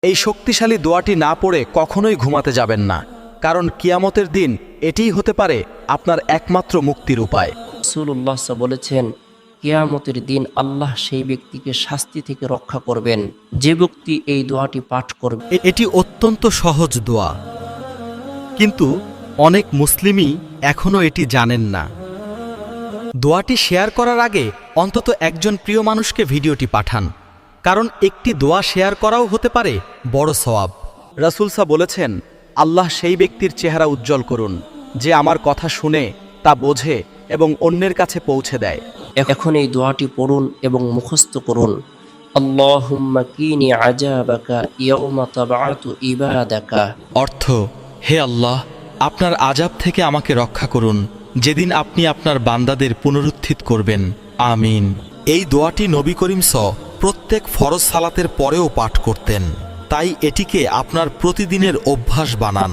এই শক্তিশালী দোয়াটি না পড়ে কখনোই ঘুমাতে যাবেন না, কারণ কিয়ামতের দিন এটিই হতে পারে আপনার একমাত্র মুক্তির উপায়। রাসূলুল্লাহ বলেছেন, কিয়ামতের দিন আল্লাহ সেই ব্যক্তিকে শাস্তি থেকে রক্ষা করবেন যে ব্যক্তি এই দোয়াটি পাঠ করবে। এটি অত্যন্ত সহজ দোয়া, কিন্তু অনেক মুসলিমই এখনও এটি জানেন না। দোয়াটি শেয়ার করার আগে অন্তত একজন প্রিয় মানুষকে ভিডিওটি পাঠান, কারণ একটি দোয়া শেয়ার করাও হতে পারে বড় সওয়াব। রাসূল বলেছেন, আল্লাহ সেই ব্যক্তির চেহারা উজ্জ্বল করুন যে আমার কথা শুনে তা বোঝে এবং অন্যের কাছে পৌঁছে দেয়। এখন এই দোয়াটি পড়ুন এবং মুখস্থ করুন। আল্লাহুম্মা কিনি আযাবাকা ইয়াউমা তাবআতু ইবাদাকা। অর্থ, হে আল্লাহ, আপনার আযাব থেকে আমাকে রক্ষা করুন যেদিন আপনি আপনার বান্দাদের পুনরুত্থিত করবেন। আমিন। এই দোয়াটি নবী করিম প্রত্যেক ফরজ সালাতের পরেও পাঠ করতেন, তাই এটিকে আপনার প্রতিদিনের অভ্যাস বানান।